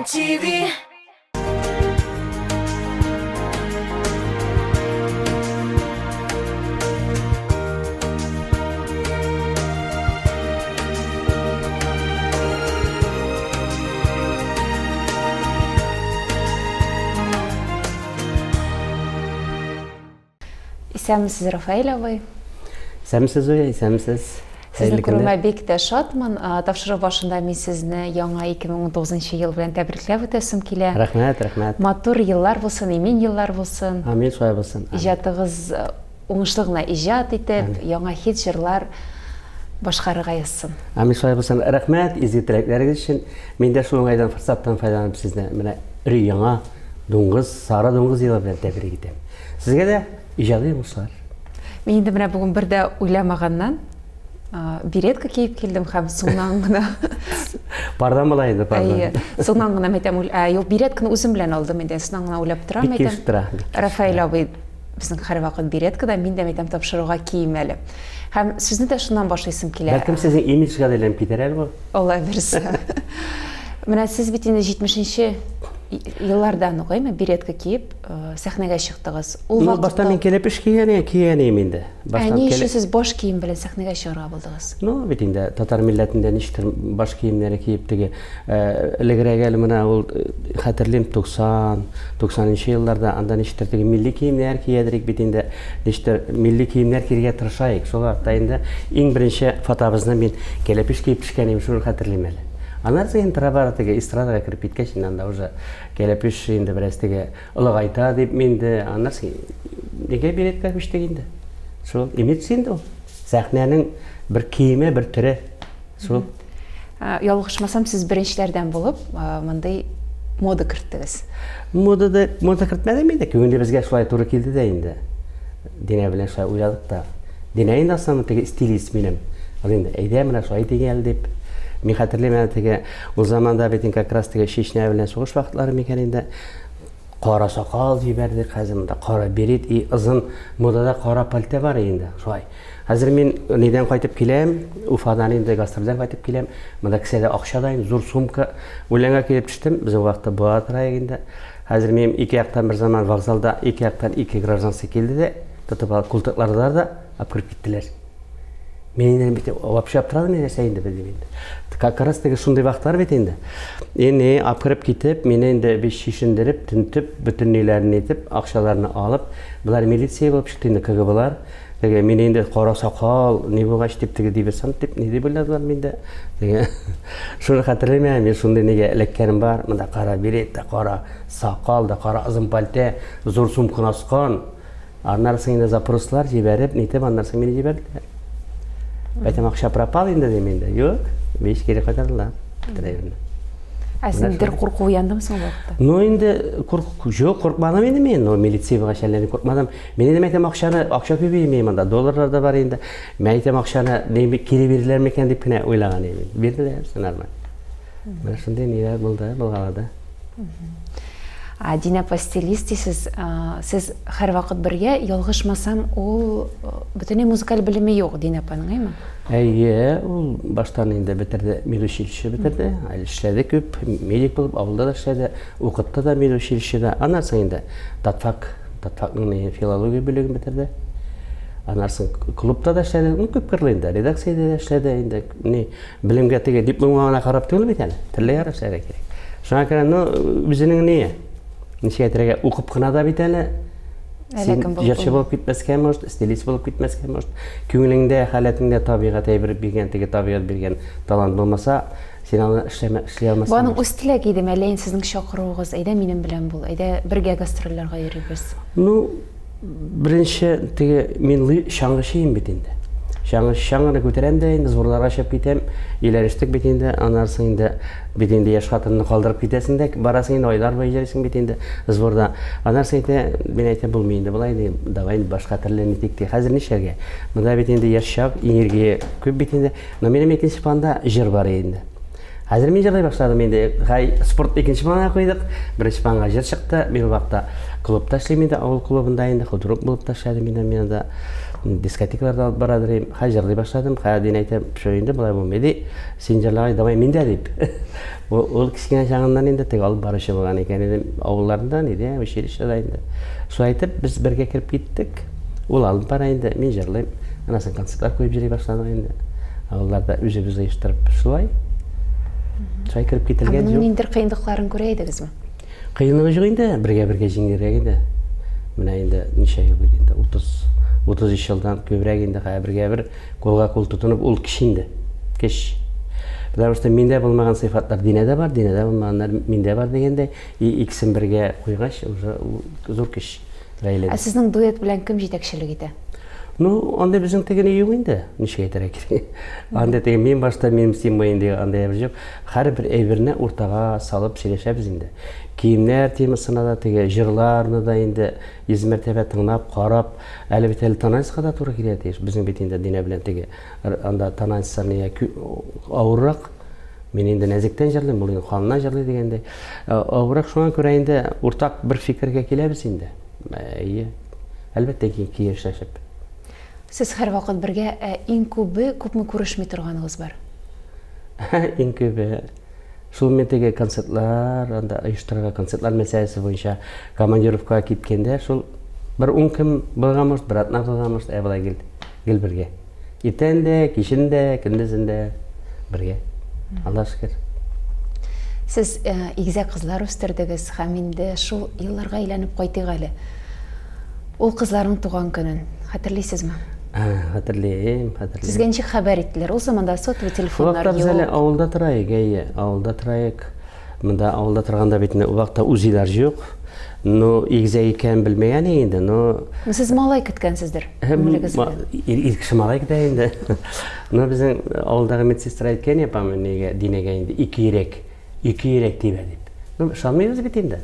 MTV. Исәмсез, Рафаэль абай. Исәмсез Зоя, исәмсез. Сезне күрүемә бик тә шатмын. Тапшыру башында мин сезне яңа 2019 ел белән тәбрикләп үтәсем килә. Рәхмәт, рәхмәт. Матур еллар булсын, имин еллар булсын. Амин, шулай булсын. Иҗатыгыз уңышлы гына иҗат итеп, яңа хит җырлар башкарырга язсын. Амин, шулай булсын. Рәхмәт изге теләкләрегез өчен. Мин дә шул уңайдан форсаттан файдаланып сезне менә яңа дуңгыз, сары дуңгыз елы белән тәбрик итәм. Сезгә дә иҗади уңышлар. Мин инде менә бүген бер дә уйламаганнан беретка киеп килдем һәм соңнан гына Пардан була инде, пардан. Соңнан гына әйтәм, юк, беретканы үзем белән алдым инде, соңнан гына уйлап торам Бик әйтәм. килешеп тора. Рафаэль абый безнең һәрвакыт береткада, мин дә әйтәм тапшыруга кием әле. Һәм сүзне дә шуннан башлыйсым килә. Бәлкем сезнең имиджга да әйләнеп китәр әле бу. Алла бирсә. Менә сез бит инде 70-нче еллардан угаймы беретка киеп сәхнәгә чыктыгыз. Ул Башта мин килеп эш кигәнем инде. Ни өчен сез баш кием белән сәхнәгә чыгарга булдыгыз? Бит инде татар милләтендә ничектер баш киемнәре киеп теге элегрәк әле менә ул хәтерлим 90-90нчы елларда анда ничектер теге милли киемнәр киядерик бит инде ничектер милли киемнәр киргә тырышайык. Шул вакытта инде иң беренче фотобызны мин килеп эш киеп төшкәнем шуны хәтерлим әле. Аннан соң инде теге эстрадага кирип киткәч анда уже килеп эш инде бераз теге ылыгайта дип минде. Аннан соң нигә беретка биштек инде. Шул имидж инде ул. Сәхнәнең бер киеме, бер төре. Шул. Ялгышмасам, сез беренчеләрдән булып, мондай мода керттегез. Мода кертмәдем инде. Күңеле безгә шулай туры килде дә инде. Динә белән шулай уйладык та. Динә инде асаны теге стилист минем. Ал инде әйдә менә шулай дигән дип. Мин хәтерләмәм теге ул заманда бит как раз теге Чечня белән сугыш вакытлары микән инде. Кара сакал җибәрдек, хәзер монда кара берет и озын модада кара пальто бар инде. Шулай. Хәзер мин нидән кайтып киләм, Уфадан инде гастрольдән кайтып киләм. Монда кесәдә акча да инде, зур сумка. Үләнгә килеп төштем. Безнең вакытта буа тора инде. Хәзер мин ике яктан бер заман вокзалда ике яктан ике гражданцы килде дә, тотып алып култыкларда да апкырып киттеләр. Мен бит вообще аптырадым нәрсә инде белдем инде. Как раз теге шундый вакытлар бит инде. Эне апкырып китеп, мен инде биш шишендереп, тинтеп, бөтенләрен итеп, акчаларны алып, булар милиция булып чыкты инде КГБлар. Теге мен инде кара сакал, ни булгач дип теге диверсант дип ни дип беләләр миндә. Теге шуны хәтерләмәм, мен шундый нигә эләккәнем бар. Монда кара берет, кара сакал да, кара озын пальто, зур сумканы аскан. Аннан соң инде запрослар җибәреп, нитеп, аннан соң мине җибәрделәр. Бәйтем акча пропал инде дименде. Юк, биш кире кайтардылар. Син дер курку уяндым соң вакытта. Инде куркмадым инде мен, милициягә шәлләнеп куркмадым. Мен инде мәйтәм акча күбәйми монда, долларлар да бар инде. Мәйтәм акчаны кире бирделәр микән дип кенә уйлаган идем. Бирделәр, нормаль. Менә шундый ниләр булды, булгалады. Динә стилист сез һәрвакыт бергә, ялгышмасам, ул бөтенләй музыкаль белеме юк Динә апаның, Әйе, ул баштан инде бетерде, медучилище бетерде. Эшләде күп, медик булып, авылда да эшләде, укытты да медучилищеда. Аннан соң инде татфакның филология бүлеген бетерде. Аннан соң клубта да эшләде, күп кырлы инде, редакциядә да эшләде инде. Белемгә теге дипломга карап түгел бит әле. Телле эшләргә кирәк. Шуңа күрә үзенең ничә әйтергә укып кына да бит әле. Җырчы булып китмәскә может, стилист булып китмәскә может. Күңелеңдә, халәтеңдә табигать әйбер биргән, теге табигать биргән талант булмаса, син аны эшли алмассың. Буның үз теләге иде, әллә сезнең чакыруыгыз, әйдә минем белән бул, әйдә бергә гастрольләргә йөрибез. Беренче теге мин чаңгычыйм бит инде. Чаңгыны күтәрәм дә инде зурларга чыгып китәм. Иләрештек бит инде, аннан соң инде бит инде яшь хатынны калдырып китәсең дә, барасың инде айлар буе йөрисең бит инде зурда. Аннан соң мин әйтәм булмый инде, булай инде, давай башка төрле нитик. Хәзер нишәргә? Монда бит инде яшь чак, энергия күп бит инде. Но минем икенче планда җыр бар инде. Хәзер мин җырлый башладым инде. Спорт икенче планга куйдык. Беренче планга җыр чыкты. Мин вакытта клубта эшлим инде, авыл клубында инде, худрук булып та эшләдем инде мен анда. дискотекаларда алып барадыр, жырлай башладым, дин айтам, шойынды былай болмайды, сен жырлағай, давай мен де деп. Ол кішкене жағынан енді тек алып барушы болған екен, ауылдарында, училищеда енді. Сол айтып, біз бірге кіріп кеттік, ол алып барайынды, мен жырлайым, анасын концерттар қойып жүре башладық енді. Ауылдарда өзі-біз ұйыштырып, солай кіріп кетілген жоқ. Мұның нендер қиындықтарын көрейдіңіз ме? Қиындығы жоқ енді, бірге жеңдерек енді. Мына енді неше жыл болды енді, 33 жылдан көбірек енді бірге қолға қол тұтынып, ол кішінде, кеш. Потому что менде болмаған сыйфаттар динеде бар, динеде болмағандар менде бар дегенде, икісін бірге қойғаш, уже зор кеш. Сіздің дуэт білән кім жетекшілік еді? Онда біздің тегін үй енді, неше айтар әкелі. Анда теген мен башта менің симойынды андай әбір жоқ. Қар бір әйбіріне ортаға салып сөйлеше біз енді. Киімнер темісіна да теге жырларыны да енді езмертебе тыңнап, қарап, әлі бетелі танайсыға да тура келеді. Біздің бетінде дине білен теге анда танайсысан ауыррақ. Мен енді нәзіктен жырлайым, бұл енді қанынан жырлай дегенде. Ауыррақ шоған көрі енді ортақ бір фикірге келеміз енді. Әлбетте кейін шашып. Сіз әр вақыт бірге ең көпмі көрішмей тұрғаныңыз бар? Ең көбі. Шул мен теге концертлар, ұйыштырға концертлар мәселесі бойынша командировкаға кеткенде, шул бір кім болған мұшт, бір атна болған мұшт, былай кел бірге. Ертеңде, кешінде, күндізінде бірге. Алла шүкір. Сіз егізек қызлар өстірдіңіз, һәм енді шул елларға айланып қайтық әлі. Ол қызлардың туған күнін хатırlайсыз ма? Хатırlayayım. Sizге ничек хабар иттелер? Ул заманда сотовый телефоннар юк. Biz әле авылда торайык, авылда торайык. Мында авылда торганда битне у вакытта узилар юк. Но игезәк икән белмәгән инде, но сез малай көткәнсездер. Илкеше малай көтә инде. Но безнең авылдагы медсестра әйткән, япам, нигә динегә инде 2 йөрәк тибә дип. Ну, шамыйбыз бит инде.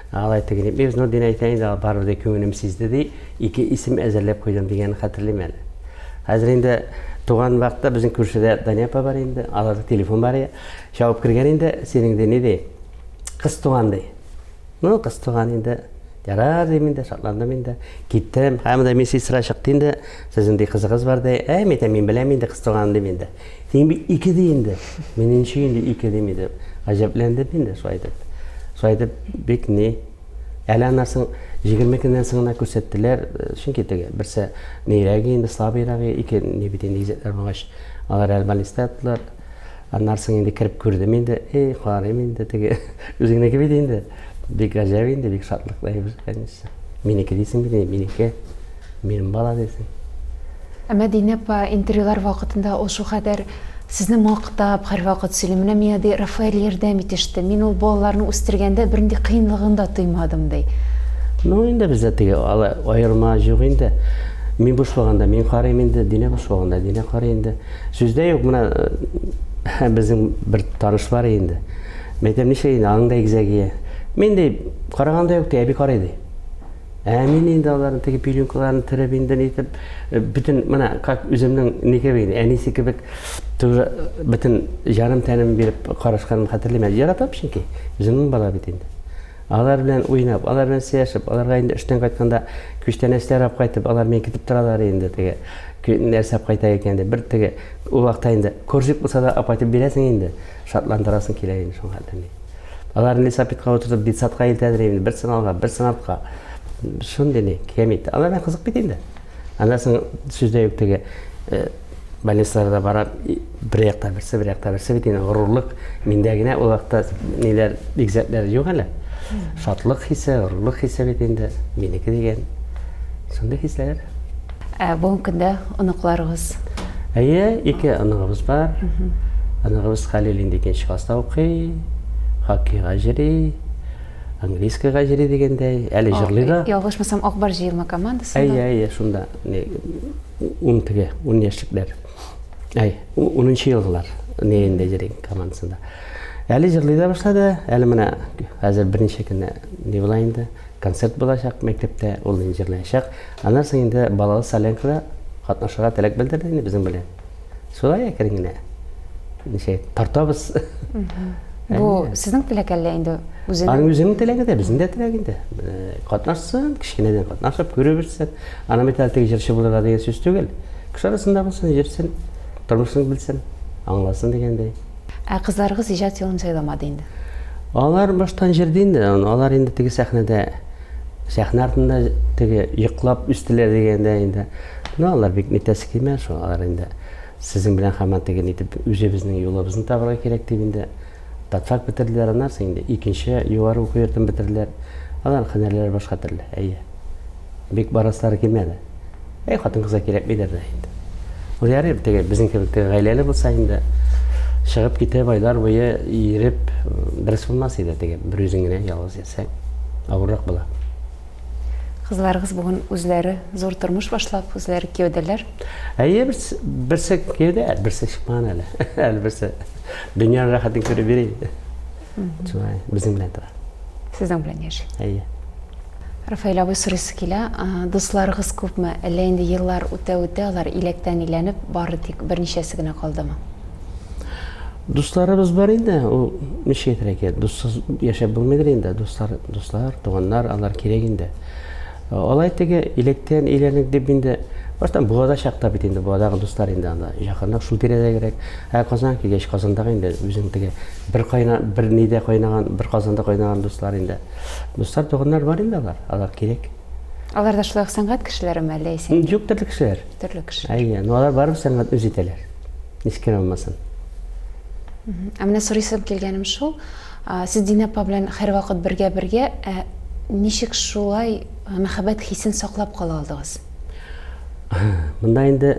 Алай тегене без но дин әйтәйин дә барырда күңелем сизде ди, 2 исем әзерләп куйдым дигән хәтерлим әле. Хәзер инде туган вакытта безнең күршедә Дания апа бар инде, аларда телефон бар я. Чабып кергән инде, синең дә ни ди? Кыз туган ди. Ну, кыз туган инде. Ярар дим инде, шатландым инде. Киттем, һәм дә медсестра чыкты инде. Сезнең ди кызыгыз бар ди. Мен беләм инде кыз туган дим инде. Син 2 ди инде. Менин инде 2 дим инде. Гаҗәпләндем инде шулай дип. Шуайды бек не, әлі анарсын 20 күннен соңына көрсеттілер, шынке теге, бірсі нейрәге енді, слабыйрағы, екі не бітен егізеттер болғаш, алар әлі балисті аттылар, анарсын енді кіріп көрдім енді, қарайым енді теге, өзіңнекі бейді енді, бек ғажап енді, бек шатлық дайбыз, кәнесі. Менекі дейсің бейді, менекі, менің бала дейсің. Әмә Динеп интервьюлар вақытында ол шу қадар Сізні мақтап, һәр вақыт сөйлеміне менде Рафаэль ярдәм итеште. Мен ол балаларны үстергәндә бернинди кыйынлыгын да тоймадым ди. Ну, инде бездә теге айырма юк инде. Мин буш булганда мин карыйм инде, Дине буш булганда Дине карый инде. Сүздә юк, менә безнең бер таныш бар инде. Мәктәп ничә инде аңда игезәгә. Мен дә караганда юк, әби карый ди. Мен инде аларның теге пилюнкаларын тиреп инде нитеп, бүтән менә как үземнең нике бит, әнисе кебек тоже бүтән ярым тәнем биреп карашканым хәтерләмәм. Яратам чөнки үземнең бала бит инде. Алар белән уйнап, алар белән сөйләшеп, аларга инде эштән кайтканда күчтән эшләр алып кайтып, алар мен китеп торалар инде теге. Нәрсә алып кайта икән дә бер теге ул вакытта инде көрҗек булса да апайтып бирәсең инде, шатландырасың килә инде шуңа хәтле. Алар лисапитка утырып детсадка илтәдер инде, бер сыналга, бер сынапка. Шундый не, кемит. Алар мен кызык бит инде. Андан сүздә юк теге больницаларда барып, бер якта берсе бит инде горурлык. Миндә генә ул вакытта ниләр игезәтләр юк әле. Шатлык хисе, горурлык хисе бит инде. Минеке дигән. Шундый хисләр. Бүгенге көндә оныкларыгыз? Әйе, 2 оныгыбыз бар. Оныгыбыз Халил инде 2нче класста укый. Хоккейга йөри. Английскийга йөри дигәндәй, әле җырлый да. Ялгышмасам, Акбар җыелма командасында. Әйе, шунда. 10 яшьлекләр. 10нчы елгылар нендә йөри командасында. Әле җырлый да башлады. Әле менә хәзер берничә көннән ни була инде? Концерт булачак мәктәптә, ул инде җырлаячак. Аннан соң инде балалы Саленкада катнашырга теләк белдерде инде безнең белән. Шулай әкрен генә. Ничә тартабыз. Бу сезнең теләк әллә инде Аның үзенең теләге дә, безнең дә теләгендә. Катнашсын, кичкенәдән катнашып, күрә белсен. Аны металлтеге җырчы булырга дигән сүз түгел. Кеше арасында булсын, җырсын, тормышын белсен, аңласын дигәндәй. Кызларыгыз иҗат юлын сайламады инде. Алар баштан җырды инде, алар инде теге сәхнәдә, сәхнә артында теге йоклап үстеләр дигәндә инде. Алар бик нитәсе килмәс шул, алар инде сезнең белән һаман теге нитеп үзебезнең юлыбызны табарга кирәк дип инде татфак бетерделәр, аннан соң инде икенче югары уку йортын бетерделәр. Алар һөнәрләре башка төрле, бик бараслары килмәде. Хатын-кызга кирәкмидер дә инде. Ул ярый теге безнең кебек теге гаиләле булса инде чыгып китеп айлар буе йөреп дөрес булмас иде, теге бер үзең генә ялгыз ясаң авыррак була. Кызларыгыз бүген үзләре зур тормыш башлап, үзләре кияүдәләр. Берсе кияүдә, берсе чыкмаган әле. Әле берсе дөнья рәхәтен күреп йөри. Шулай, безнең белән тора. Сезнең белән яши. Рафаэль абый сорыйсы килә, дусларыгыз күпме? Әллә инде еллар үтә-үтә алар иләктән иләнеп, бары тик берничәсе генә калдымы? Дусларыбыз бар инде, ул ничә әйтергә, дуссыз яшәп булмыйдыр инде. Дуслар, туганнар, алар кирәк инде. Алай теге илектен иләнек дип инде баштан буада чакта бит инде, буадагы дуслар инде анда якынрак шул тирәдә кирәк. Казан килгәч, Казандагы инде үзең теге бер нидә кайнаган, бер Казанда кайнаган дуслар инде. Дуслар, туганнар бар инде алар кирәк. Алар да шулай сәнгать кешеләреме әллә исән? Юк, төрле кешеләр. Төрле кешеләр. Алар барып сәнгать үз итәләр. Ничек булмасын. Менә сорыйсым килгәнем шул, сез Динә апа белән һәрвакыт бергә, ничек шулай мәхәббәт хисен саклап кала алдыгыз? Монда инде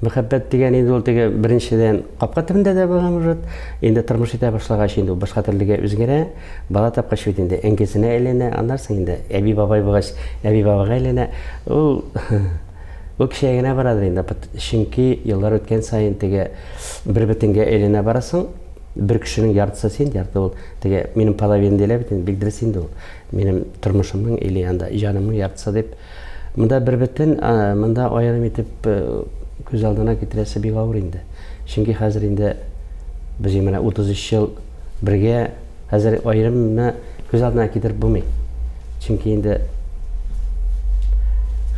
мәхәббәт дигән инде ул теге беренчедән капка төбендә дә булган может, инде тормыш итә башлагач инде башка төрлегә үзгәрә, бала тапкач бит инде әңгәсенә әйләнә, аннан соң инде әби бабай булгач, әби бабага әйләнә. Ул кешегә генә барадыр инде, чөнки еллар үткән саен теге бер бөтенгә әйләнә барасың. Бер кешенең яртысы син, ярты ул теге минем половина дилә бит инде, бик дөрес инде ул. Минем тормышымның или анда җанымның яртысы дип. Монда бер бөтен, монда аерым итеп күз алдына китерәсе бик авыр инде. Чөнки хәзер инде без менә 33 ел бергә, хәзер аерымны күз алдына китереп булмый. Чөнки инде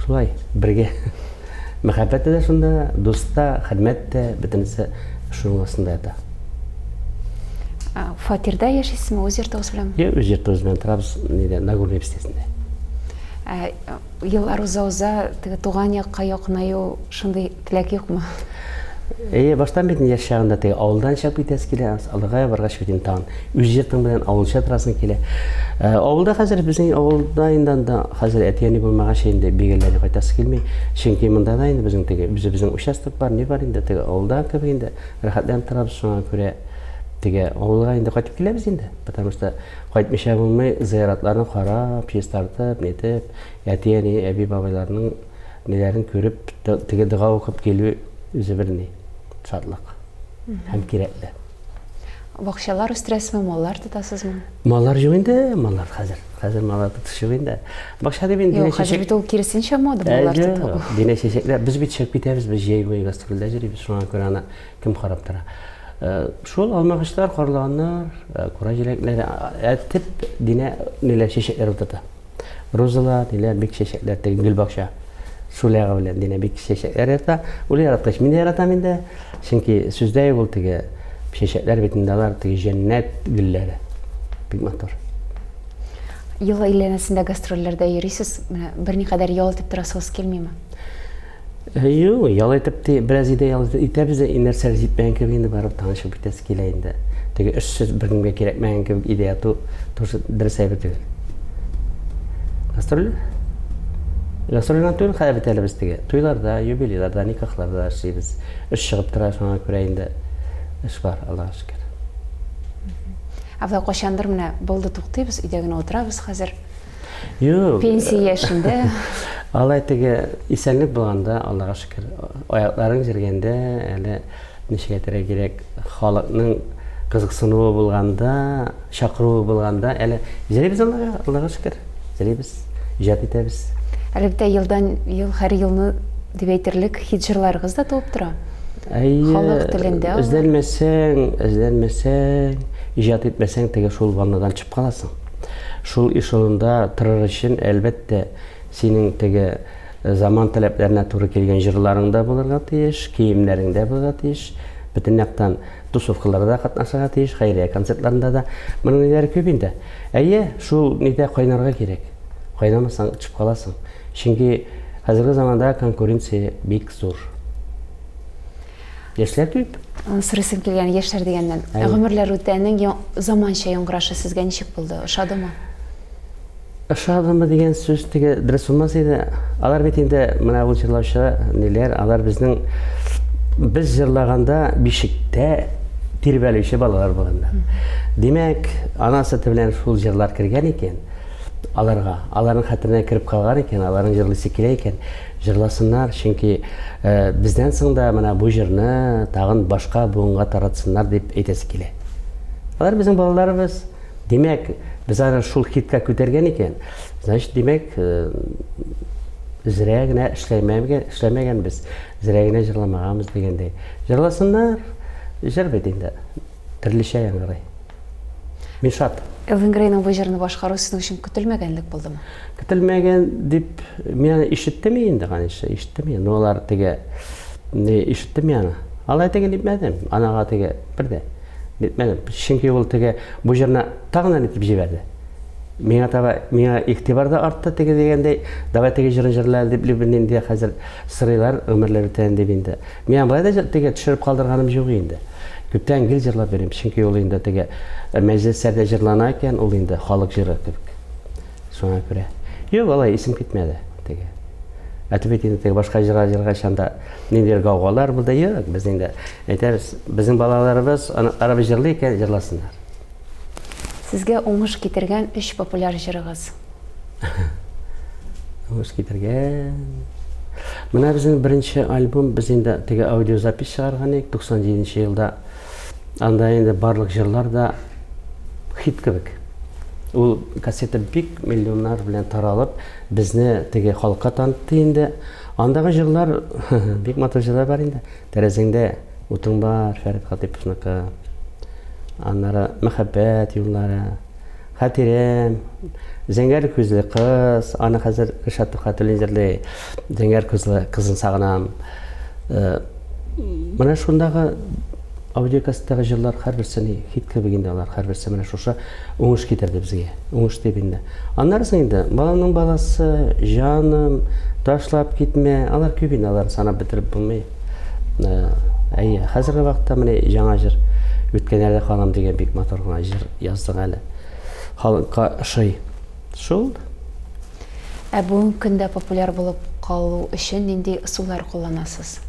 шулай бергә мәхәббәт дә шунда, дуста, хезмәт тә бөтенесе шуның астында ята. Фатирда яшисезме, үз йортыгыз белән? Үз йортыбыз белән торабыз, Нагорный бистәсендә. Еллар уза-уза, туган якка якынаю шундый теләк юкмы? Баштан бит яшь чагында теге авылдан чыгып китәсе килә, алга баргач бит тагын үз йортың белән авылча торасың килә. Авылда хәзер безнең авылда инде хәзер әтияне булмаганча инде бигеләргә кайтасы килми. Чөнки монда да инде безнең теге безнең участок бар, не бар инде теге авылда кебек инде рәхәтләнеп торабыз шуңа күрә. Теге авылга инде кайтып киләбез инде, потому что кайтмыйча булмый, зыяратларны карап, пьес тартып, нетеп, әтияне, әби бабайларның неләрен күреп, теге дога укып килү үзе бер ни шатлык һәм кирәкле. Бакчалар үстерәсезме, маллар тотасызмы? Маллар юк инде, маллар хәзер маллар тотыш юк инде. Бакча дип инде хәзер бит ул киресенчә мода маллар тоту. Динә чәчәкләр, без бит чыгып китәбез, без җәй буе гастрольдә йөрибез, шуңа күрә аны кем карап тора. Шул алмагачлар, карлыганнар, кура җиләкләре әтеп Динә ниләр чәчәкләр утырта. Розалар, ниләр бик чәчәкләр, теге гөл бакча. Шулайга белән Динә бик чәчәкләр ярата. Ул яраткач мин дә яратам инде. Чөнки сүздә ул теге чәчәкләр бит инде алар теге җәннәт гөлләре. Бик матур. Ел әйләнәсендә гастрольләрдә йөрисез, менә берникадәр ял итеп торасыз килмиме? Юк, ял итеп бераз ял итәбез, нәрсәләр җитмәгән кебек инде барып танышып китәсе килә инде. Теге эшсез бер кемгә кирәкмәгән кебек идея тоже дөрес әйбер түгел. Гастрольләр түгел, хәзер бит әле без теге туйларда, юбилейларда, никахларда эшлибез. Эш чыгып тора, шуңа күрә инде эш бар, Аллаһка шөкер. Авда кашандыр менә булды туктыйбыз, өйдә генә утырабыз хәзер. Юк. Пенсия яшендә. Алай теге исәнлек булганда, Аллаһка шөкер, аякларың җиргәндә, әле ничек әйтергә кирәк, халыкның кызыксынуы булганда, чакыруы булганда, әле җирибез Аллаһка шөкер. Җирибез, иҗат итәбез. Әлбәттә ел һәр елны дип әйтерлек хит-җырларыгыз да туып тора. Халык телендә. Эзләнмәсәң, ижад етмесең, теге шул ваннадан чып каласың. Шул эшелонда тұрыр үшін әлбәттә синең теге заман таләпләренә туры килгән җырларың да булырга тиеш, киемнәрең дә булырга тиеш. Бөтен яктан тусовкаларда катнашырга тиеш, хәйрия концертларында да. Моның ниләре күп инде. Әйе, шул нидә кайнарга кирәк. Кайнамасаң чып каласың. Чөнки хәзерге заманда конкуренция бик зур. Яшьләр күп. Сырысым килгән яшьләр дигәннән. Гомерләр үтәнең заманча яңгырашы сезгә ничек булды? Ошадымы? Ошадымы дигән сүз теге дөрес булмас иде. Алар бит инде менә ул җырлаучы ниләр, алар безнең без җырлаганда бишектә тирбәлүче балалар булганда. Димәк, ана сөте белән шул җырлар кергән икән. Аларга, аларның хәтеренә кереп калган икән, аларның җырлыйсы килә икән. Җырласыннар, чөнки бездән соң да менә бу җырны тагын башка буынга таратсыннар дип әйтәсе килә. Алар безнең балаларыбыз. Димәк, без аны шул хитка күтәргән икән. Значит, димәк, зря генә эшләмәгән без. Зря генә җырламаганбыз дигәндәй. Җырласыннар, җыр бит инде. Төрлечә яңгырый. Мин шат. Элвин Грейның бу җырны башкару сезнең өчен көтелмәгәнлек булдымы? Көтелмәгән дип мин ишеттем инде, ганише, ишеттем. Но алар теге ишеттем яны. Алай теге дипмәдем. Анага теге бердә дипмәдем. Чөнки ул теге бу җырны тагын итеп җибәрде. Миңа игътибар да артты теге дигәндәй, давай теге җырын җырлар дип инде хәзер сырыйлар гомерләр үтән дип инде. Миңа болай да теге төшереп калдырганым юк инде. Күптән гел җырлап берем, чөнки ул инде теге мәҗлесләрдә җырлана икән, ул инде халык җыры кебек. Шуңа күрә. Юк, алай исем китмәде теге. Әтеп инде теге башка җырга шанда ниндидер гаугалар булды, юк, без инде әйтәбез, безнең балаларыбыз арабыз җырлый икән, җырласыннар. Сезгә уңыш китергән 3 популяр җырыгыз. Уңыш китергән. Менә безнең беренче альбом, без инде теге аудиозапись чыгарган идек 97 елда. Анда инде барлык җырлар да хит кебек. Ул кассета бик миллионнар белән таралып, безне теге халыкка танытты инде. Андагы җырлар бик матур җырлар бар инде. Тәрәзәңдә утың бар, Фәрит Хатиповныкы. Аннары мәхәббәт юллары, хәтирәм, зәңгәр күзле кыз, аны хәзер Ришат Хатуллин җырлый, зәңгәр күзле кызын сагынам. Менә шундагы аудиокассетадагы җырлар һәрберсенә хит кебек инде алар, һәрберсе менә шушы уңыш китерде безгә. Уңыш дип инде. Аннарысы инде баланың баласы, җаным, ташлап китмә, алар күп инде, алар санап бетереп булмый. Әйе, хәзерге вакытта менә яңа җыр үткәннәрдә халам дигән бик матур гына җыр яздык әле. Халыкка ошый. Шул. Бүгенге көндә популяр булып калу өчен нинди ысуллар кулланасыз?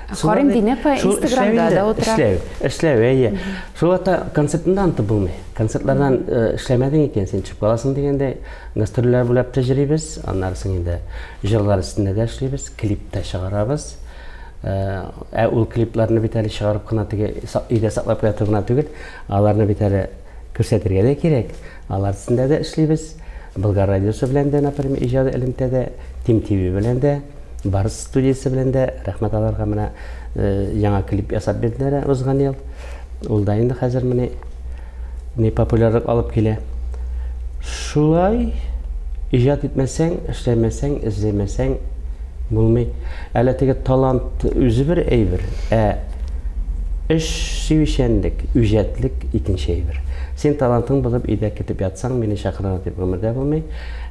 Харин Динепа Инстаграмда да утыра. Эшләү, әйе. Шул ата концертындан булмый. Концертлардан эшләмәдең икән, син чыгып каласың дигәндә, гастрольләр булып тәҗрибез, аннарысын инде җырлар өстендә дә эшлибез, клип тә чыгарабыз. Ул клипларны бит әле чыгарып кына теге өйдә саклап куя торган түгел, аларны бит әле күрсәтергә дә кирәк. Алар өстендә дә эшлибез. Болгар радиосы белән дә, например, иҗади элемтәдә, Тим ТВ белән дә, Барс студиясе белән дә, рәхмәт аларга менә яңа клип ясап бирделәр узган ел. Ул да инде хәзер менә не популярлык алып килә. Шулай иҗат итмәсәң, эшләмәсәң, эзләмәсәң булмый. Әле теге талант үзе бер әйбер, эш сөйшәнлек, үҗәтлек икенче әйбер. Син талантың булып өйдә китеп ятсаң, мине чакырырга дип гомердә булмый.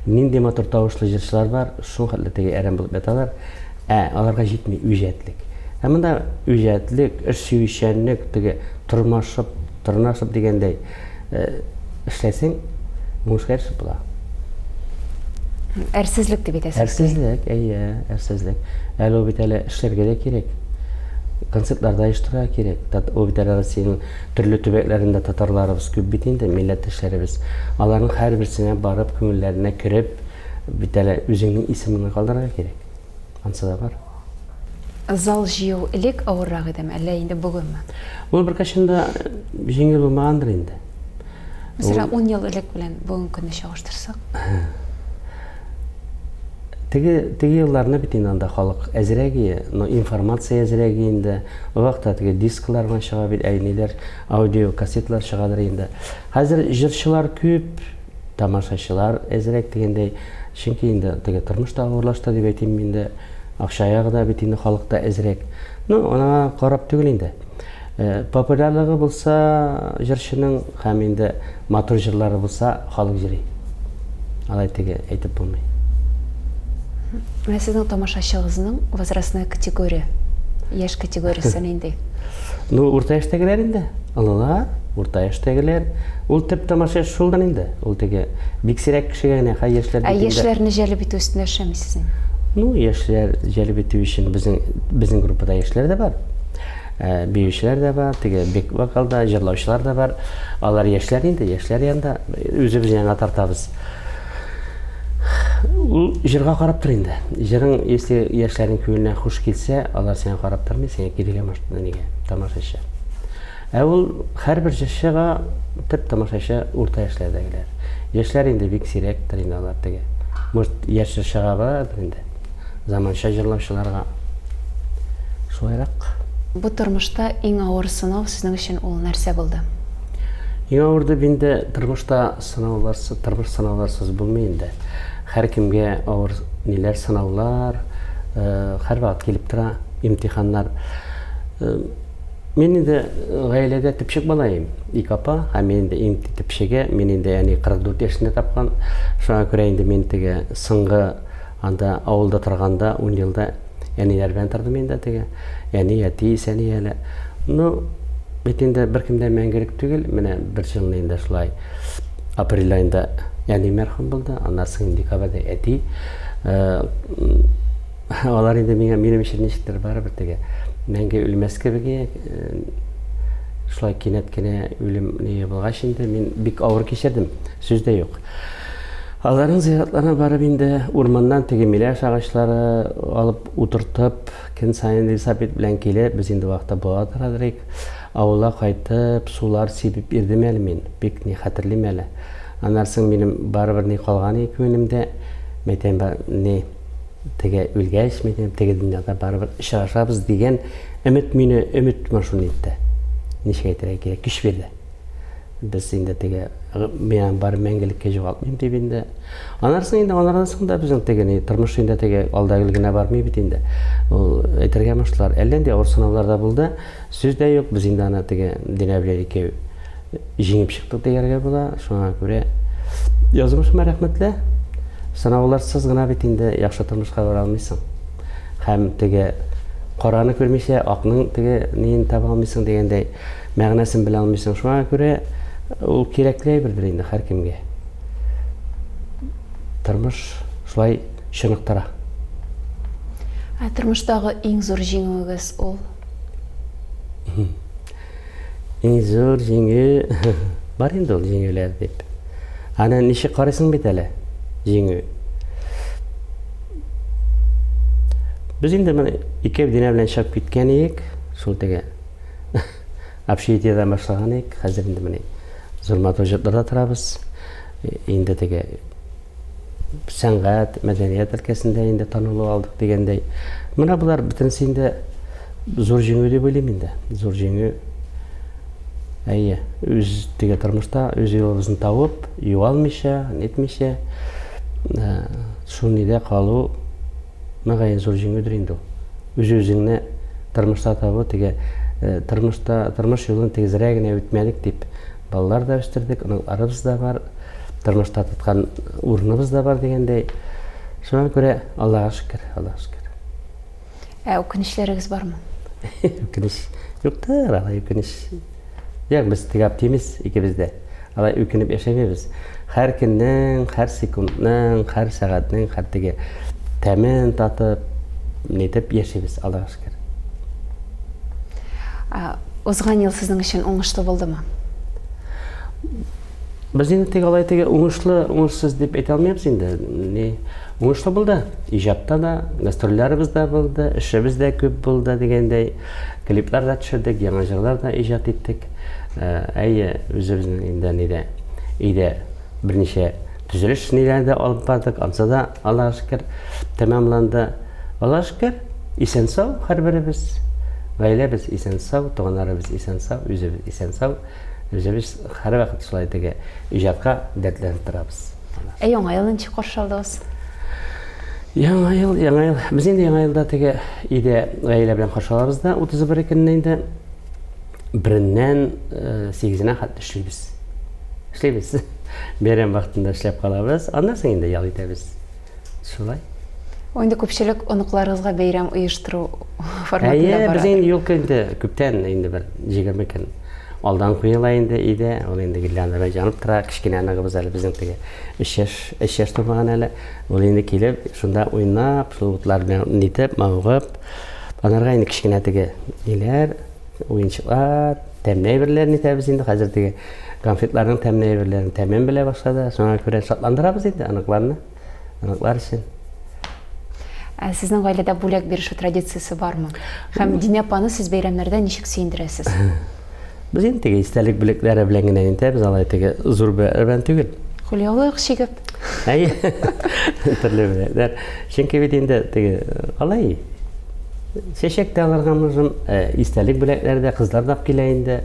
Нинди матур тавышлы җырчылар бар, шул хәтле теге әрәм булып яталар. Аларга җитми үҗәтлек. Монда үҗәтлек, эш сөйшәнлек, теге тормашып дигәндәй эшләсәң, уңышка ирешеп була. Әрсезлек дип әйтәсез. Әрсезлек, әйе, әрсезлек. Әле ул бит әле эшләргә дә кирәк. Концертларда оештырырга кирәк. Ул бит әле Россиянең төрле төбәкләрендә татарларыбыз күп бит инде, милләттәшләребез. Аларның һәрберсенә барып, күңелләренә кереп, бит әле үзеңнең исемеңне калдырырга кирәк. Ансы да бар. Зал җыю элек авыррак идеме, әллә инде бүгенме? Ул беркайчанда җиңел булмагандыр инде. Мәсәлән, 10 ел элек белән бүгенге көнне чагыштырсак. Теге елларны бит инде анда халык әзрәге, информация әзрәге инде. О вакытта теге дисклар чыга бит, әйниләр, аудио кассетлар чыгадыр инде. Хәзер җырчылар күп, тамашачылар әзрәк дигәндәй, чөнки инде теге тормышта авырлашты дип әйтим инде. Акчага да бит инде халыкта әзрәк. Ана карап түгел инде. Популярлыгы булса җырчының һәм инде матур җырлары булса халык җыри. Алай теге әйтеп булмый. Менә сезнең тамашачыгызның возрастная категория, яшь категориясе нинди? Урта яшьтәгеләр инде. Алалар, урта яшьтәгеләр. Ул төп тамаша шулдан инде. Ул теге бик сирәк кешегә генә хәй яшьләр бит инде. Яшьләрне җәлеп итү өстендә эшләмисез? Яшьләр җәлеп итү өчен безнең группада яшьләр дә бар. Биючеләр дә бар, теге бик вокалда җырлаучылар да бар. Алар яшьләр инде, яшьләр янда үзебез яңа тартабыз. Ул җырга карап тор инде. Җырың, если яшьләрнең күңеленә хуш килсә, алар сиңа карап тормый, сиңа кирәгә нигә тамашачы. Ул һәрбер җырчыга төп тамашачы урта яшьләрдәгеләр. Яшьләр инде бик сирәктер инде алар теге. Может, яшь җырчыга бар инде. Заманча җырлаучыларга шулайрак. Бу тормышта иң авыр сынау сезнең өчен ул нәрсә булды? Иң авырды инде тормышта сынауларсыз, тормыш сынауларсыз булмый инде. Һәркемгә авыр ниләр сынаулар, һәрвакыт килеп тора имтиханнар. Мин инде гаиләдә төпчек балайым. Ике апа, һәм инде иң төпчеге, мин инде 44 яшендә тапкан. Шуңа күрә инде мин теге соңгы анда авылда торганда 10 елда әниләр белән тордым инде теге. Әни, әти, сәни әле. Бит инде беркемдә мәңгелек түгел. Менә бер ел инде шулай апрель айында әни мәрхүм булды. Аннан соң декабрьдә әти. Алар инде минем өчен ничектер барыбер теге мәңге үлмәс кебек. Шулай кинәт кенә үлем ни булгач инде мин бик авыр кичердем. Сүз дә юк. Аларның зыяратларына барып инде урманнан теге миләш агачлары алып утыртып, көн сайын велосипед белән килеп, без инде вакытта буа тордык. Авылга кайтып, сулар сибеп бирдем әле мин. Бик ни хәтерлим әле. Аннан соң минем барыбер ни калган күңелемдә, мәйтәм ни теге үлгәч, мәйтәм теге дөньяда барыбер чыгышабыз дигән өмет машин итте. Ничә әйтергә кирәк, көч бирде. Без инде теге мен бар мәңгелеккә җугалтмыйм дип инде. Аннан соң да безнең теге ни тормыш инде теге алдагылыгына бармый бит инде. Ул әйтергә машлар, әллә инде авыр сынаулар да булды. Сүз дә юк, без инде аны теге динәбләр икәү җиңеп чыктык дигәргә була. Шуңа күрә язмышыма рәхмәтле. Сынауларсыз гына бит инде яхшы тормышка бара алмыйсың. Һәм теге караны күрмичә акның теге нин таба алмыйсың дигәндәй мәгънәсен белә алмыйсың. Шуңа күрә ул кирәкле бердер инде һәркемгә. Тормыш шулай чыныктыра. Тормыштагы иң зур җиңүегез ул? Иң зур җиңү бар инде ул җиңүләр дип. Аны ничек карыйсың бит әле җиңү. Без инде менә ике динә белән чыгып киткән идек, шул теге общежитиедә башлаган идек. Хәзер инде менә Зөлмат уҗатларда торабыз. Инде теге сәнгать, мәдәният өлкәсендә инде танылу алдык дигәндәй. Менә булар бөтенсе инде зур җиңү дип уйлыйм инде. Зур җиңү. Әйе, үз теге тормышта үз юлыбызны табып, юалмыйча, нетмичә, шул нидә калу мәгәен зур җиңүдер инде ул. Үз-үзеңне тормышта табу, теге тормыш юлын тигезрәк генә үтмәдек дип балалар да үстердек, оныкларыбыз да бар, тормышта тоткан урыныбыз да бар дигәндәй. Шуңа күрә Аллаһка шөкер, Аллаһка шөкер. Үкенечләрегез бармы? Үкенеч юктыр, алай үкенеч. Без теге оптимист икебез дә. Алай үкенеп яшәмәбез. Һәр көннең, һәр секундның, һәр сәгатьнең һәр теге тәмен татып, нитеп яшәбез, Аллаһка шөкер. Узган ел сезнең өчен уңышлы булдымы? Без инде теге алай теге уңышлы, уңышсыз дип әйтә алмыйбыз инде. Уңышлы булды. Иҗатта да, гастрольләребез дә булды, эшебез дә күп булды дигәндәй. Клиплар да төшердек, яңа җырлар да иҗат иттек. Әйе, үзебезнең инде нидә, өйдә берничә Түзелеш нелерді алып бардық, ансада Аллаға шүкір тәмамланды. Аллаға шүкір исен сау әрбіріміз, ғаиләбіз исен сау, туғандарыбыз исен сау, өзіміз исен сау, өзіміз әр вақыт солай теге ижадқа дәртленіп тұрамыз. Яңа елны ничек каршы алдыгыз? Яңа ел. Біз енді яңа елда теге иде ғаилә белән каршы алабыз да 31 көнне инде 1-ннән 8-нә хәтле эшлибез. Бәйрәм вакытында эшләп калабыз, аннан соң инде ял итәбез. Шулай. Инде күпчелек оныкларыгызга бәйрәм оештыру форматында бара. Без инде юл көнде күптән инде бер 20 көн алдан куела инде иде, ул инде гилләндә бә җанып тора, кичкенә нагыбыз әле безнең теге 3 яшь тумаган әле. Ул инде килеп, шунда уйнап, шул утлар белән нитеп, мавыгып, анарга инде кичкенә теге ниләр, уенчыклар, тәмле әйберләрне итәбез инде хәзер теге конфетларның тәмле әйберләрен тәмен белә башлады. Шуңа күрә шатландырабыз инде аныкларны. Аныклар өчен. Сезнең гаиләдә бүләк бирешү традициясе бармы? Һәм Динә апаны сез бәйрәмнәрдә ничек сөендерәсез? Без инде теге истәлек бүләкләре белән генә итәбез, алай теге зур белән түгел. Хулиолык чигеп. Төрле бүләкләр. Чөнки бит инде теге алай чәчәк тә алырга мөһим, истәлек бүләкләрдә кызлар да килә инде.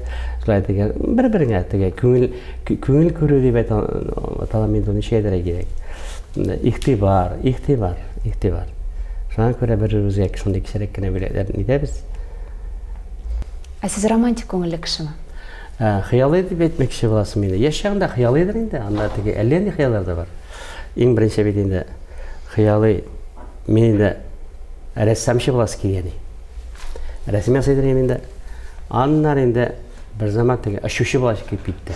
Шулай теге бер-береңә теге күңел күрү дип аталам инде ничә дәрә кирәк. Игътибар. Шуңа күрә бер-беребезгә шундый кичерәк кенә бүләкләрне итәбез. Сез романтик күңелле кешеме? Хыялый дип әйтмәкче буласым инде. Яшь чагында хыялыйдыр инде, анда теге әллә нинди хыяллар да бар. Иң беренче бит инде хыялый мин инде рәссамчы буласы килгән. Рәсем ясыйдыр инде. Аннан инде бер заман теге ачучы буласы килеп китте.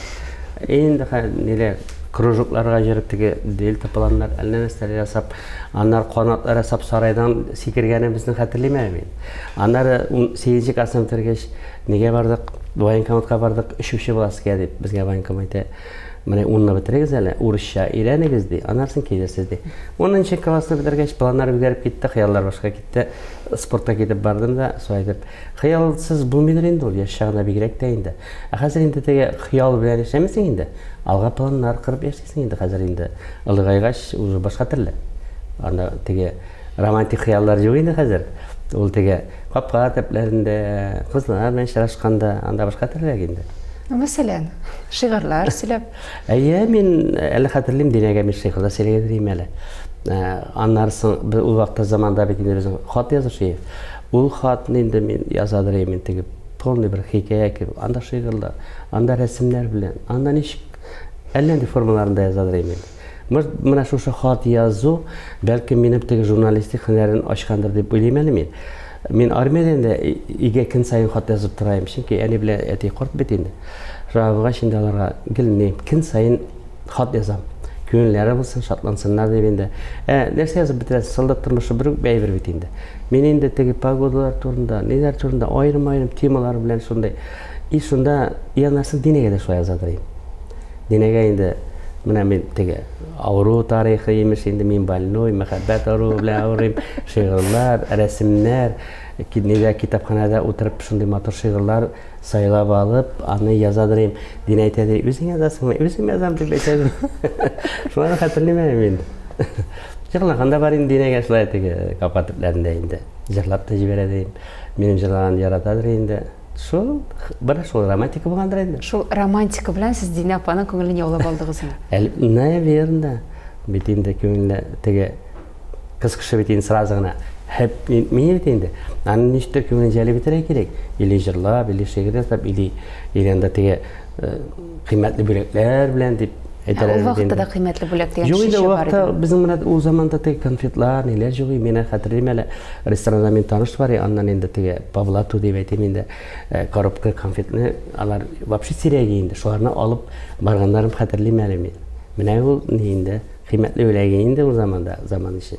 Инде ниләр кружокларга җөреп теге дельта планнар әллә нәрсәләр ясап, аннар канатлар ясап сарайдан сикергәнебезне хәтерләмәм мин. Аннары 8нче классны бетергәч, нигә бардык? Военкоматка бардык, ачучы буласы килә дип, безгә военкомат әйтә. Менә 10-ны бетерегез әле, урысча өйрәнегез ди, аннан киләсез ди. 10нчы классны бетергәч, планнар үзгәреп китте, хыяллар башка китте. Спортка китеп бардым да, шулай дип. Хыялсыз булмыйдыр инде ул, яшь чагында бигрәк тә инде. Хәзер инде теге хыял белән яшәмәсең инде. Алга планнар кырып яшисең инде хәзер инде. Ылгайгач уже башка төрле. Анда теге романтик хыяллар юк инде хәзер. Ул теге капка төпләрендә, кызлар белән чырашканда, анда башка төрле инде. Мәсәлән, шигырьләр сөйләп. Мин әле хәтерлим Динәгә мин шигырьләр сөйләгән әле. Аннарсын ул вакытта заманда бит инде безнең хат язышы. Ул хатны инде мин язадыр мин теге полный бер хикәя кебек. Анда шигырьләр, анда рәсемнәр белән, анда ничек әллә нинди формаларында язадыр мин. Менә шушы хат язу бәлки минем теге журналистик һөнәрен ачкандыр дип уйлыйм әле мин. Мин армиядә игә көн сайын хат язып торайм, чөнки әни белән әти корт бит инде. Шуңа инде аларга гелне көн сайын хат язам. Күңелләре булсын, шатлансыннар дип инде. Нәрсә язып бетерәсез? Солдат тормышы бер бәйбер бит инде. Мин инде теге погодалар турында, ниләр турында аерым темалар белән шундай. И шунда янасы Динәгә дә шулай язадыр. Динәгә инде менә мин теге авыру тарихы имеш инде мин больной, мәхәббәт авыру белән авырыйм, шигырьләр, рәсемнәр, нигә китапханәдә утырып шундый матур шигырьләр сайлап алып, аны язадырым. Динә әйтә, үзең язасыңмы? Үзем язам дип әйтә. Шулай хәтерләмәм инде. Җырлаганда бар инде Динәгә шулай теге капатыпларында инде. Җырлап та җибәрә дим. Минем җырлаган яратадыр инде. Шул романтика булгандыр инде. Шул романтика белән сез Динә апаның күңелен яулап алдыгызмы? Наверное. Бит инде күңелне теге кыз кеше бит инде сразу гына hep мин инде. Аны ништер күңелен җәлеп итәргә кирәк. Или җырлап, или шигырь язып, или янда теге кыйммәтле бүләкләр белән дип әйтәләр. Ул вакытта да кыйммәтле бүләк дигән шушы бар иде. Безнең менә ул заманда теге конфетлар, ниләр җыгый, мин хәтерлим әле. Ресторанда мин таныш бар, аннан инде теге Павлату дип әйтәм инде. Коробка конфетны алар вообще сирәге инде. Шуларны алып барганнарым хәтерлим әле мин. Менә ул инде кыйммәтле бүләге инде ул заманда, заман өчен.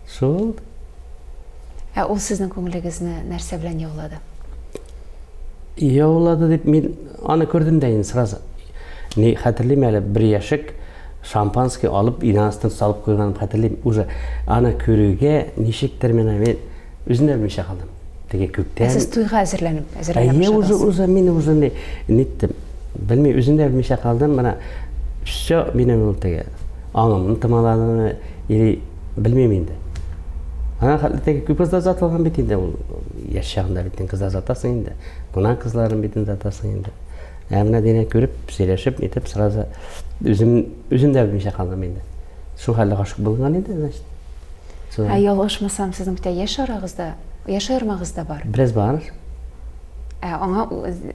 Шул. Ул сезнең күңелегезне нәрсә белән яулады? Яулады дип мин аны күрдем дә инде сразу. Ни хәтерлим әле бер яшек шампанский алып инастын салып куйганын хәтерлим. Уже аны күрүгә ничектер мен үзем дә белмичә калдым. Теге күктән. Сез туйга әзерләнеп башладыңыз. Уже мин ниттем. Белми үзем дә белмичә калдым. Менә всё минем ул теге аңымның тымаладыны, или білмеймін енді. Ана қалдытегі көп қыздар затылған бет енді, яш шағында беттен қыздар затасың енді, бұнан қызларын беттен затасың енді. Әміна дене көріп, сөйлешіп, нетіп, сразу өзім де білмейше қалдым енді. Сол халde ғашық болған енді, значит. Ялғышмасам, сіздің біте яш айырмағызда бар? Біраз бағаныр. Аңа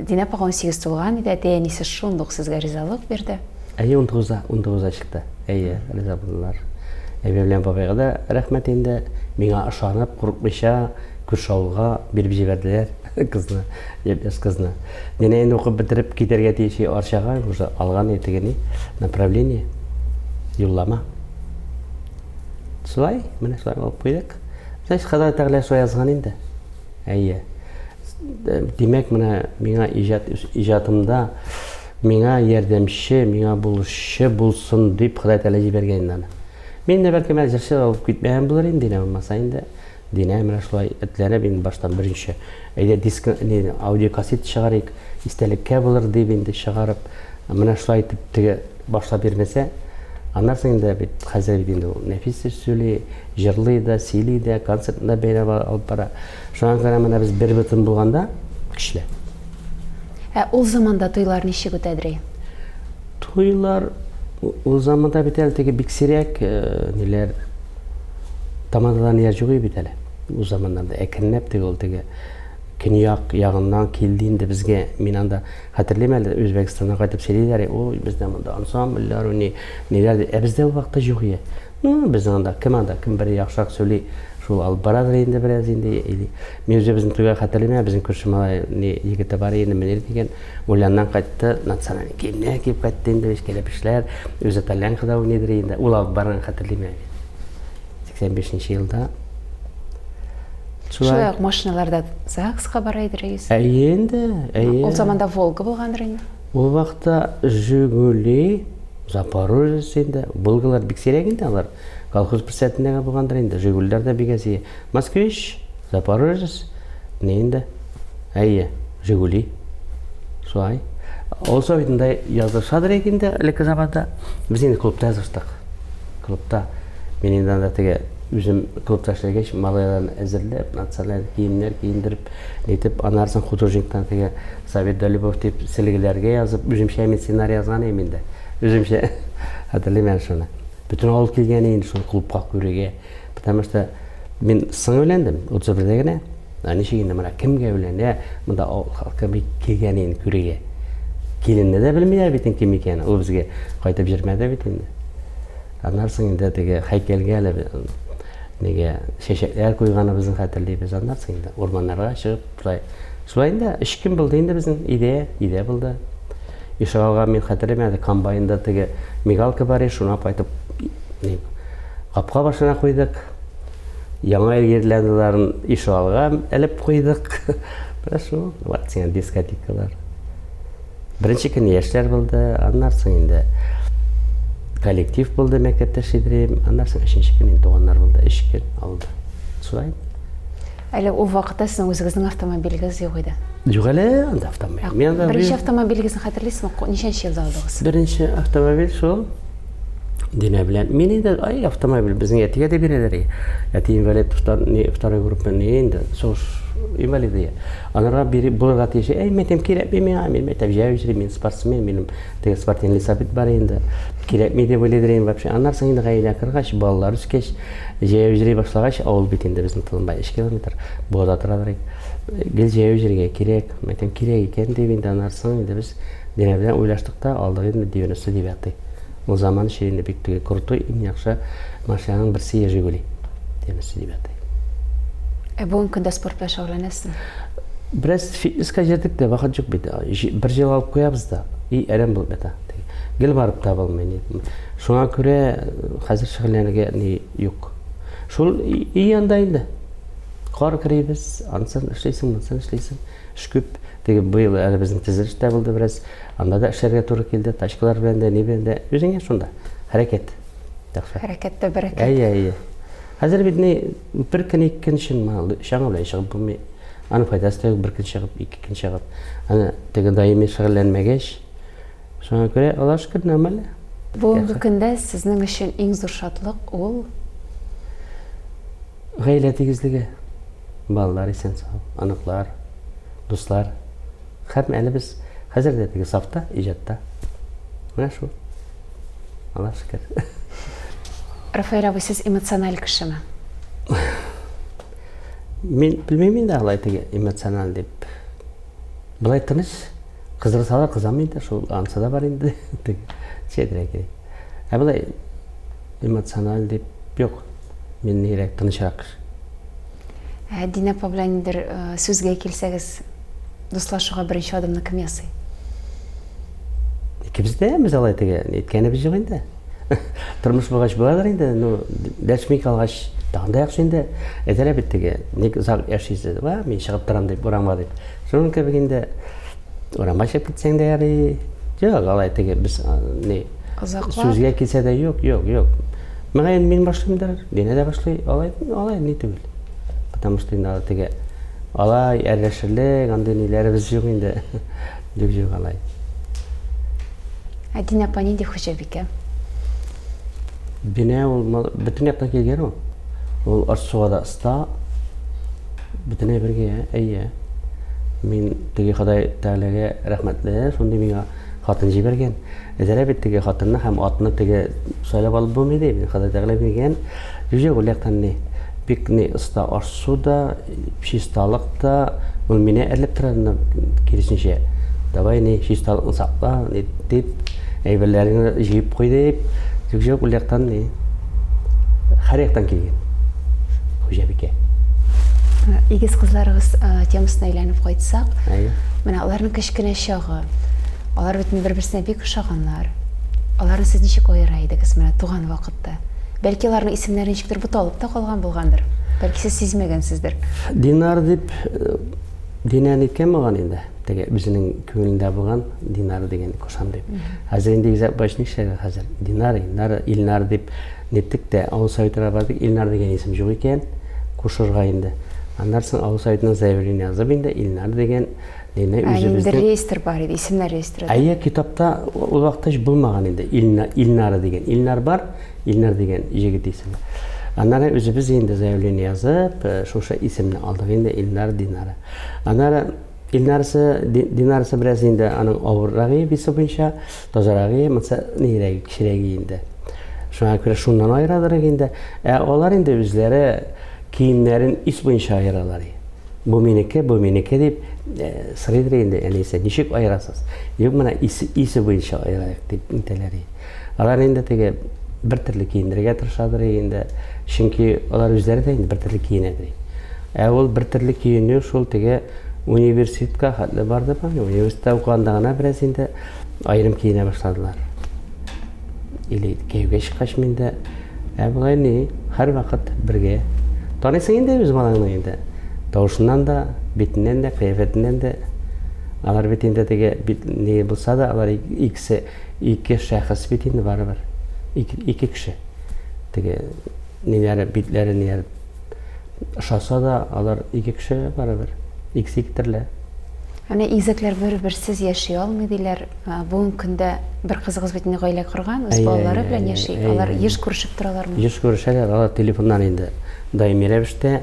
Динап аға 18 толған еді, дәйінесі шондық сізге ризалық берді? 19-а шықты. Риза болдылар. Әбевлен бабайға да рахмет енді, меңа ашанып, құрықмыша, күрш ауылға беріп жіберділер қызына, епес қызына. Дене енді оқып бітіріп кетерге тейші аршаға алған етігіне направление, юллама. Солай, міне солай алып қойдық. Значит, қадай тағылай солай yazған енді. Демек, міне меңа ижатымда меңа ердемші, меңа бұлышы болсын деп қадай тәлі жіберген. Мен де бәлкім әлі жүрсе алып кетмейін болар енді, дене болмаса енді. Дене міне солай әтіләніп, енді баштан бірінші аудиокассет шығарайық, істелікке болыр деп енді шығарып, міне солай тіптігі башла бермесе, анарсың енді қазір енді нәфисі сөйлей, жырлай да, сейлей да, концертында бәйне алып бара. Соған қара міне біз бір бүтін болғанда күшілі. Ол заманда тойлар неше көтәдірей? Тойлар ол заманда бітәлі тегі біксерек нелер тамададан ер жоғы бітәлі. Ол замандарда әкірнеп тегі ол тегі күнияқ яғынан келдейінде бізге мен анда қатырлемәлі Өзбекстаннан қайтып сөйлейдер. Бізде мұнда ансамбльлер, нелерді. Бізде ол вақытта жоқ е. Біздің анда кім бірі яқшақ сөйлей, шул алып барадыр енді біраз енді. Мен өзе біздің тойға қатырлеме, біздің көрші малай егеті бар енді мінер деген. Оляннан қайтты, национальный кеміне кеп қайтты енді, келепішлер, өзі талиян қыдау недір енді. Ол алып барған қатырлеме. 85-ші жылда. Шулай машиналарда ЗАГСқа барайдыр егіз? Енді. Ол заманда Волга болғандыр енді? Ол вақытта Жигули, Запорожец енді. Волгалар біксерек енді алар. Колхоз председателігі болғандар енді. Жигулилер де бігесі. Москвич, Запорожец, не енді? Жигули. Солай. Ол советінде жаздыршадыр екенде, әлікі заманда. Біз енді клубта жаздырштық. Клубта. Мен енді анда теге өзім клубта шергеш малайларын әзірлеп, национальный киімдер киіндіріп, нетіп, анарсын художниктан теге Совет Любовь деп сілгілерге yazып, өзімше мен сценарий yazған еменді. Өзімше hatırlayman шоны. Bütün ауыл келген енді шоны клубқа көреге. Потому что мен сың өлендім, 31-дегіне. Нешегенде мұна кімге өлен, мұнда ауыл халқы келген енді көреге. Келінді де білмейді бетін кім екені, ол бізге қайтып жүрмеді бетінде. Анарсың енді теге хайкелге әлі неге шешектер қойғаны біздің қатырлейбіз, анарсың енді ормандарға шығып, солай енді ішкім болды енді біздің идея болды. Ишағалға мен қатырлемеді, комбайында теге мигалка бар еш, оны апайтып қапқа башына қойдық. Яңа ергерленділерін ишағалға әліп қойдық. Бірақ сол, ватсыңа дискотекалар. Бірінші күн ештер болды, анарсың енді коллектив болды мектепте шедірем, анарсың үшінші күн туғандар болды, ішкен алды. Солай. Әлі ол вақытта сіздің өзіңіздің автомобиліңіз жоқ еді? Жоқ әлі, анда автомобиль. Бірінші автомобиліңізді қатырлайсың ба? Нешінші жылда алдыңыз? Бірінші автомобиль сол. Дене білен. Мен енді автомобиль біздің әтіге де берелер. Әті инвалид второй группа енді соғыш инвалиды. Анарға бұларға тейші, мен керек мен мәтәп жауы жүрем, мен спортсмен, менің теге спортивный лисапет бар енді. Керек ме деп ойледірейін вообще. Анарсың енді ғайылы ақырғаш, балалар үскеш, жауы жүрей башылағаш, ауыл бетінде біздің тылынбай 3 километр бұғыда тұрадырайық. Гел жауы жүрге керек, мәтәм керек екен деп енді анарсың енді біз дене білен ойлаштықта алдық енді 99-й. Ол zaman шерінде бектіге крутой, имняқша машинаның бірсі Жигули. 99-й. Бүгін күнде спортпен шағыланасың? Біраз фитнесқа жердік де вақыт жоқ беді. Бір жыл алып қоябыз да, әрем бұл беді. Гел барып табылмай. Шоңа көре қазір шағылануға не жоқ. Шол андайында. Қар кірейбіз, ансан ішлейсің, мұнсан ішлейсің. Шкөп. Бұл әлі біздің тізіліште болды біраз. Анда да ішерге тұры келді, ташқылар бәнді, не бәнді. Өзіңе сонда. Харекет. Харекетті бірекет. Қазір бетіне бір күн, 2 күн үшін шаңа білән шығып бұлмай. Аны пайдасы тәуіп 1 күн шығып, 2 күн шығып. Аны тегі дайыме шығыланмәгеш. Соңа көре, Алла шүкір нәмәлі. Бүгінгі көндә сезнең өчен иң зур шатлык ул Гаилә тигезлеге, балалар исән сау, аныклар, дуслар. Һәм әле без хәзер дә теге сафта, иҗатта. Менә шул. Аллаһ шөкер. Рафаэль абый, сез эмоциональ кешеме? Мин белмим инде алай теге эмоциональ дип. Былай тыныч, кыздырсалар кызам инде, шул ансы да бар инде. Теге чедерәк керек. Ә былай эмоциональ дип юк. Мин нирәк тынычрак кеше. Дина апа белән инде сүзгә килсәгез, дуслашуга беренче адымны кем ясый? Икебез дә без алай теге әйткәнебез юк инде. Тормыш булгач буладыр инде, ну дәшмик алгач тагында яхшы инде. Әйтәләр бит теге, ник озак яшисез? Ва, мин чыгып торам дип, урамга дип. Шуның кебек инде урамга чыгып китсәң дә ярый. Юк, алай теге без не сүзгә килсә дә юк. Миңа мин башлыймдыр, Дина да башлый, алай ни түгел. Потому что инде теге алай әрләшерлек, андый ниләребез юк инде. Юк алай. Дина апа нинди хуҗабикә? Дина ул бөтен яктан килгән ул. Ул Арсуга да оста. Бөтенләй бергә, әйе. Мин теге Ходай Тәгаләгә рәхмәтле, шундый миңа хатын җибәргән. Әзәрә бит теге хатынны һәм атны теге сайлап алып булмый ди. Ходай Тәгалә биргән. Юк ул яктан ни. Бик ни оста Арсуда, чисталыкта, ул мине әрләп торды киресенчә. Давай ни чисталыкны сакла, дип, әйберләреңне җыеп куй дип. Юк ул яктан ни. Һәр яктан килгән. Хуҗабикә. Игез кызларыгыз темасына әйләнеп кайтсак, Әйе. менә аларның кечкенә чагы, алар бит бер-берсенә бик ошаганнар. Аларны сез ничек аера идегез менә туган вакытта? Бәлки аларның исемнәре ничектер буталып та калган булгандыр. Бәлки сез сизмәгәнсездер. Динар дип Динаны әйткән булган инде. Теге безнең күңелендә булган Динар дигән кушам дип. Хәзер инде гизә башныкча хәзер Динар, Илнар дип неттек тә авыл советлары бардык. Илнар дигән исем юк икән. Кушырга инде. Аннан соң авыл советының заявление язып инде Илнар дигән Дина үзебездә реестр бар иде, исемнәр рейестры. Әйе, китапта ул вакытта булмаган инде. Илнар дигән. Илнар бар, Илнар дигән җегет исеме. Аннан үзебез инде заявление язып, шушы исемне алдык инде Илнар Динара. Аннан Динарсы бераз инде аның авыррагы бисе буенча, тазарагы, монса нирәге, кичерәге инде. Шуңа күрә шуннан аерадыр инде. Алар инде үзләре киемнәрен ис буенча аералар. Бу минеке дип сырыйдыр инде, әнисә, ничек аерасыз? Юк, менә исе буенча аерайык дип интәләр. Алар инде теге бер төрле киендергә тырышадыр инде, чөнки алар үзләре дә инде бер төрле киенәдер. Ул бер төрле киенү шул теге университетка хәтле барды, университетта укганда гына бераз инде аерым киенә башладылар. Или кәюгә чыккач миндә, булай ни, һәр вакыт бергә. Танысың инде үз балаңны инде. Тавышыннан да, битеннән дә, кыяфәтеннән дә. Алар бит инде теге ни булса да, алар ике шәхес бит инде барыбер. Ике кеше. Теге ниләре битләре ниләре шаса да, алар ике кеше барыбер. Икесе иктерле. Менә игезәкләр бер-берсез яши алмый диләр. Бүгенге көндә бер кызыгыз бит инде гаилә корган, үз балалары белән яши. Алар еш күрешеп торалармы? Еш күрешәләр, алар телефоннан инде даими рәвештә.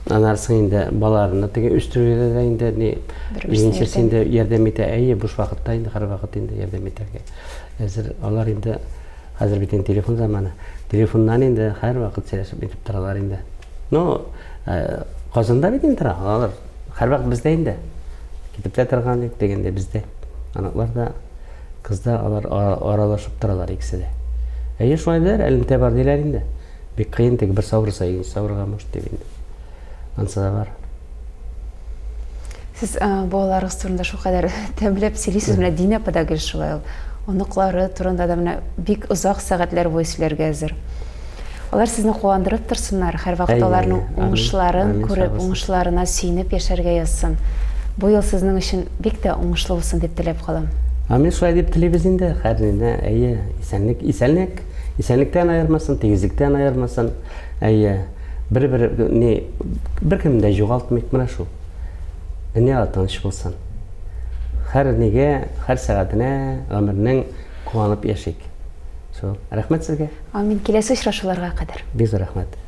Анарсын инде балаларны теге үстерүгә инде ни инде ярдәм итә, әйе, буш вакытта инде һәр вакыт инде ярдәм итәргә. Хәзер алар инде хәзер бит телефон заманы. Телефоннан инде һәр вакыт сөйләшеп итеп торалар инде. Ну, Казанда бит инде алар һәр вакыт бездә инде. Китеп тә торган дигәндә бездә. Анаклар да, кызда алар аралашып торалар икесе дә. Әйе, шулайдыр, әлемдә бар диләр инде. Бик кыен теге бер савырса, савырга мөш дип инде. Ансы да бар. Сез балаларыгыз турында шулкадәр тәмләп сөйлисез, менә Дина апа да гел шулай. Оныклары турында да менә бик озак сәгатьләр буе сөйләргә әзер. Алар сезне куандырып торсыннар, һәр вакыт аларның уңышларын күреп, уңышларына сөйнеп яшәргә язсын. Бу ел сезнең өчен бик тә уңышлы булсын дип теләп калам. Мен шулай дип телибез инде, һәрнене, әйе, исәнлектән аермасын, тигезлектән аермасын, әйе, бер кем дә югалтмыйк менә шул. Әнә тыныч булсын. Һәр нигә, һәр сәгатенә гомернең куанып яшик. Шул. Рәхмәт сезгә. Амин. Киләсе очрашуларга кадәр. Бик зур рәхмәт.